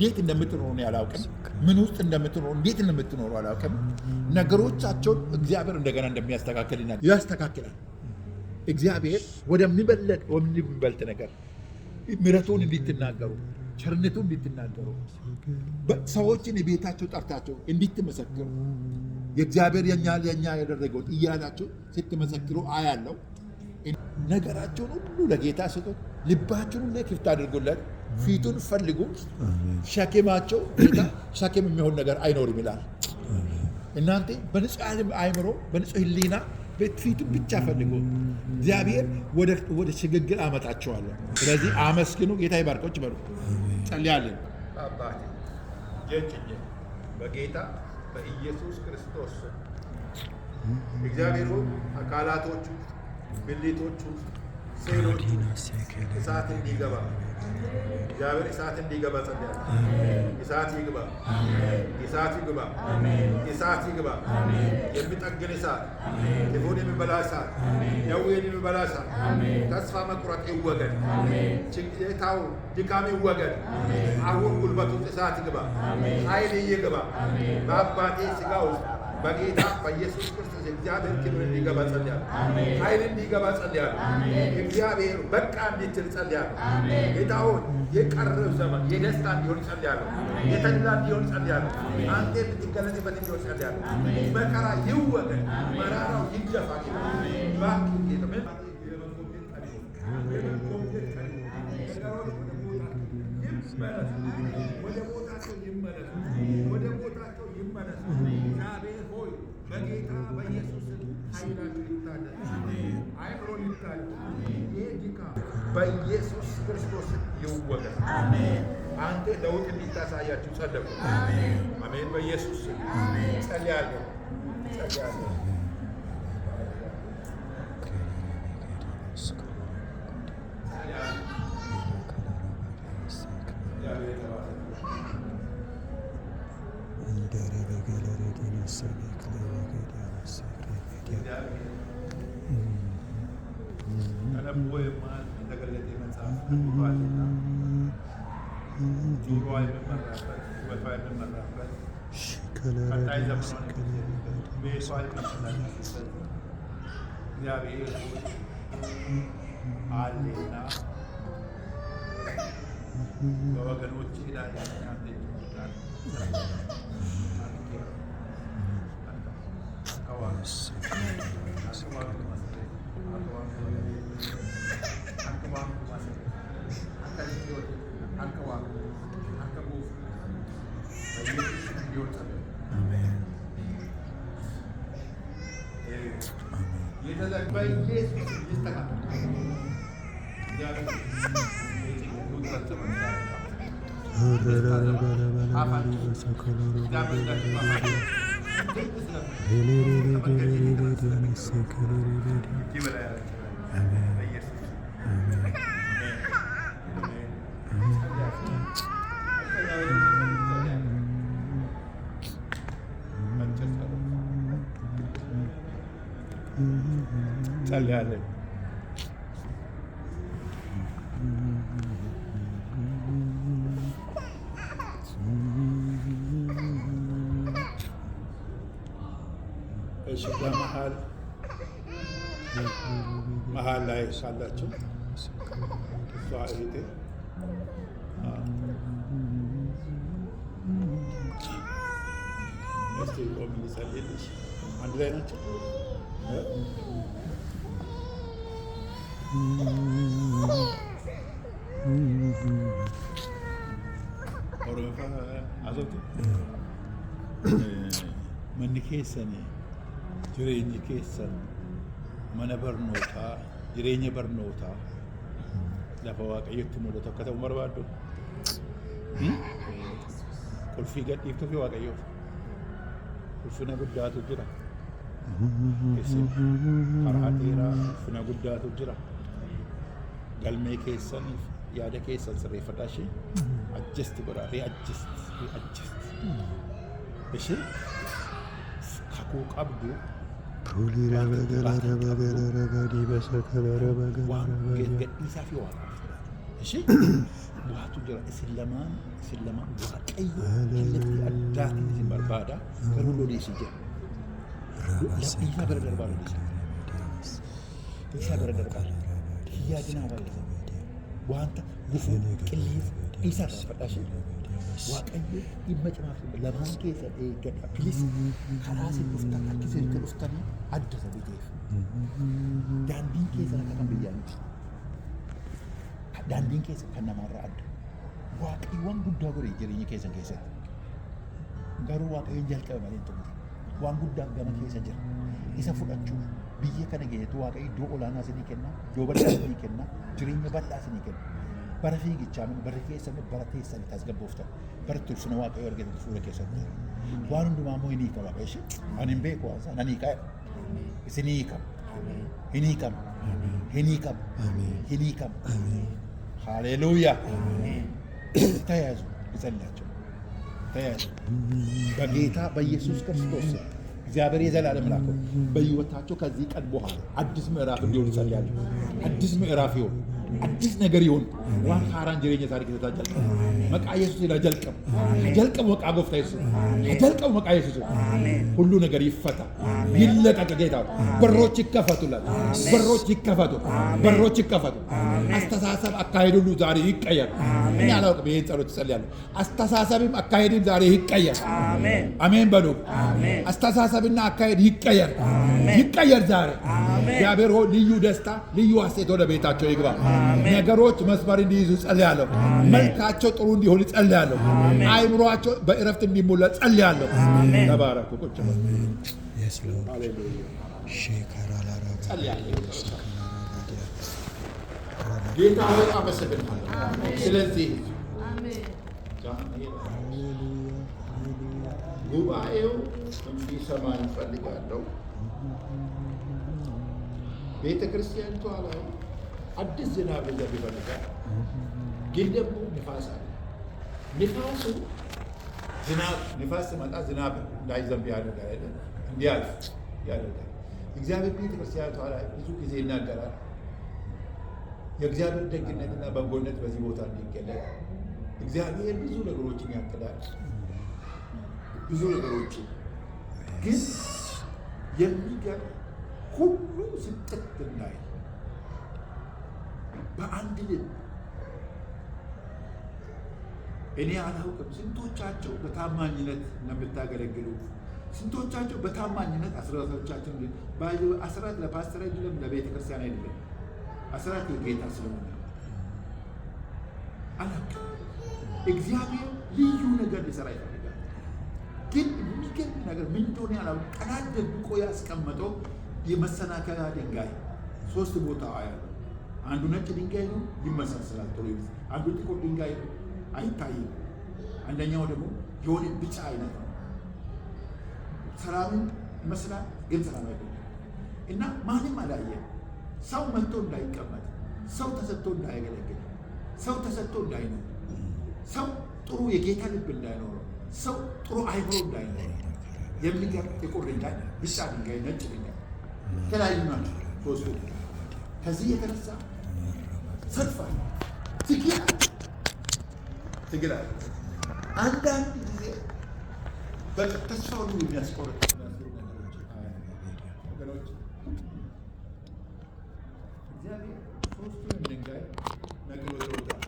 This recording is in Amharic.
እንዴት እንደምትኖሩ ነው ያላውቅም። ምን ውስጥ እንደምትኖሩ እንዴት እንደምትኖሩ አላውቅም። ነገሮቻቸውን እግዚአብሔር እንደገና እንደሚያስተካክል ያስተካክላል። እግዚአብሔር ወደሚበልጥ ነገር ምሕረቱን እንድትናገሩ ቸርነቱን እንድትናገሩ ሰዎችን የቤታቸው ጠርታቸው እንድትመሰክሩ የእግዚአብሔር የኛ ያደረገውን እያላቸው ስትመሰክሩ አያለው። ነገራቸውን ሁሉ ለጌታ ስጡ። ልባቸውን ሁሉ ክፍት አድርጉለት። ፊቱን ፈልጉ። ሸክማቸው ጌታ ሸክም የሚሆን ነገር አይኖርም ይላል። እናንተ በንጹህ አእምሮ በንጹህ ሕሊና ፊቱን ብቻ ፈልጉ። እግዚአብሔር ወደ ሽግግር አመጣቸዋለሁ። ስለዚህ አመስግኑ። ጌታ ይባርኮች በሉ። ጸልያለን። አባቴ ጀጭኝ በጌታ በኢየሱስ ክርስቶስ እግዚአብሔር አካላቶቹ ብልቶቹ ሴሎቹ እሳት እንዲገባ እግዚአብሔር እሳት እንዲገባ ጸልያለሁ። እሳት ይግባ፣ እሳት ይግባ፣ እሳት ይግባ። የሚጠግን እሳት፣ ክፉን የሚበላ እሳት፣ ደዌን የሚበላ እሳት፣ ተስፋ መቁረጥ ይወገድ፣ ችግታው ድካም ይወገድ። አሁን ጉልበቱ እሳት ይግባ፣ ኃይል ይግባ። በአባቴ ሥጋ ውስጥ በጌታ በኢየሱስ ክርስቶስ እግዚአብሔር ክብር እንዲገባ ጸልያለሁ። ኃይል እንዲገባ ጸልያለሁ። እግዚአብሔር በቃ እንድትል ጸልያለሁ። ጌታ ሆይ የቀረው ዘመን የደስታ እንዲሆን ጸልያለሁ። የተድላ እንዲሆን ጸልያለሁ። አንተ የምትገለጥበት እንዲሆን ጸልያለሁ። መከራ ይወገድ፣ መራራው ይገፋ። ወደ ቦታቸው ይመለሱ፣ ወደ ቦታቸው ይመለሱ። እግዚአብሔር ሆይ በጌታ በኢየሱስ ኃይላቸው ይታደስ፣ አይምሮ ይታደስ። ይህ ድካም በኢየሱስ ክርስቶስ ይወገድ። አንተ ለውጥ እንዲታሳያችሁ ጸለቁ። አሜን። በኢየሱስ ጸልያለሁ። በወገኖች ላይ ጸልያለን። እሺ መሀል ላይ ሳላችሁ እሷ እህቴ እስቲ ቆም ልጸልይልሽ። አንድ ላይ ናቸው። manni keessanii jireenyi keessan mana barnootaa jireenya barnootaa lafa waaqayyotti mul'atu akka ta'u barbaaddu qulfii gadhiiftuu fi waaqayyoof ulfina guddaatu jira. Isin karaa dheeraa ulfina guddaatu jira. Galmee keessaniif yaada keessan sirreeffadhaa ishee adjust godhaa readjust. Ishee kakuu qabdu gadhiisaa fi waaqaaf እሺ ቡሃቱ ጀራ እስላማን ዋቀዩ ለቲ አዳቲ ሲባርባዳ ከሩሎ ሊሲጀ ለኢሳ በረደር ባለ ኢሳ በረደር ባለ ያድና ባለ ዋንታ ጉፉ ቅሊፍ ኢሳ ተፈዳሽ ዋቀዩ ይመጭማፍ ለማን ከሰ ገዳ ፕሊስ ከራሲ ኡፍታ ከሰ ኡፍታኒ አደሰ ቢቴፍ ዳንዲን ከሰ ከከም ብያለሁ daandiin keessa kan namarraa adda waaqayyoon guddaa godhe jireenya keessatti garuu waaqayyoon jalqabe malee hin tumne waan guddaa gama keessa jira isa fudhachuuf biyya kana geetu waaqayyo iddoo olaanaa isinii kenna iddoo bal'aa isinii kenna jireenya bal'aa isinii kenna bara fiigichaa bara keessan bara teessan tasgabbooftan bara tursina waaqayyo argatan fuula keessatti waan hundumaa immoo hinii qaba qeeshi ani hin beeku waan ani qaba isinii qaba hinii qaba hinii qaba ሃሌሉያ ተያዙ ይጸልያቸው ተያዙ በጌታ በኢየሱስ ክርስቶስ እግዚአብሔር የዘላለም አምላክ በሕይወታቸው ከዚህ ቀን በኋላ አዲስ ምዕራፍ እንዲሆን ይጸልያለሁ አዲስ ምዕራፍ ይሁን አዲስ ነገር ይሁን ዋን ሃራን ጀሬኛ ታሪክ ተታጨል መቃ ኢየሱስ ይላጀልቀም ጀልቀም ወቃ ጎፍታ ኢየሱስ ጀልቀም መቃ ኢየሱስ ሁሉ ነገር ይፈታ ይለቀቅ ጌታ በሮች ይከፈቱላል በሮች ይከፈቱ አስተሳሰብ አካሄድ ሁሉ ዛሬ ይቀየር እኛ አላውቅም ይሄን ጸሎት ጸልያለሁ አስተሳሰብም አካሄድም ዛሬ ይቀየር አሜን በሉ አስተሳሰብና አካሄድ ይቀየር ዛሬ እግዚአብሔር ሆይ ልዩ ደስታ ልዩ ሐሴት ወደ ቤታቸው ይግባ ነገሮች መስመር እንዲይዙ ጸልያለሁ መልካቸው ጥሩ እንዲሆን ጸልያለሁ አይምሮአቸው በእረፍት እንዲሞላ ጸልያለሁ ተባረኩ ቁጭ በሉ ሃሌሉያ ሼካራላራ ጸልያለሁ ጌታ ሆይ አመሰግናለሁ ስለዚህ ጉባኤው እንዲሰማ እንፈልጋለሁ ቤተ ክርስቲያኒቷ ላይ አዲስ ዝናብ ዘንብ ይፈልጋል ግን ደግሞ ንፋስ አለ ንፋሱ ንፋስ ሲመጣ ዝናብ እንዳይዘንብ ያደርጋል እንዲያልፍ ያደርጋል እግዚአብሔር ቤተ ክርስቲያኒቷ ላይ ብዙ ጊዜ ይናገራል የእግዚአብሔር ደግነትና በጎነት በዚህ ቦታ እንዲገለጥ እግዚአብሔር ብዙ ነገሮችን ያቅዳል ብዙ ነገሮችን ግን የሚገርም ሁሉ ስጥት እንዳይ በአንድ ልብ እኔ አላውቅም ስንቶቻቸው በታማኝነት እንደምታገለግሉ ስንቶቻቸው በታማኝነት አስራቶቻችን አስራት ለፓስተር አይደለም ለቤተ ክርስቲያን አይደለም አስራት የጌታ ስለሆነ አላውቅም እግዚአብሔር ልዩ ነገር ሊሰራ ይፈልጋል ግን የሚገርም ነገር ምን እንደሆነ ያላውቅም ቀዳዳ ደብቆ ያስቀመጠው የመሰናከያ ድንጋይ ሶስት ቦታ ያለው አንዱ ነጭ ድንጋይ ነው ይመሳሰላል ጥሩ አንዱ ጥቁር ድንጋይ ነው አይታይም አንደኛው ደግሞ የሆነ ቢጫ አይነት ነው ሰላምን ይመስላል ግን ሰላም አይደለም እና ማንም አላየም ሰው መጥቶ እንዳይቀመጥ ሰው ተሰጥቶ እንዳያገለግል ሰው ተሰጥቶ እንዳይኖር ሰው ጥሩ የጌታ ልብ እንዳይኖረው ሰው ጥሩ አይምሮ እንዳይኖር የሚገርም ጥቁር ድንጋይ ቢጫ ድንጋይ ነጭ ድንጋይ ተለያዩ ናቸው ሶስቱ ከዚህ የተነሳ ሰልፍ አለ ትግል አለ አንዳንድ ጊዜ በተስፋ ሁሉ የሚያስቆርጥ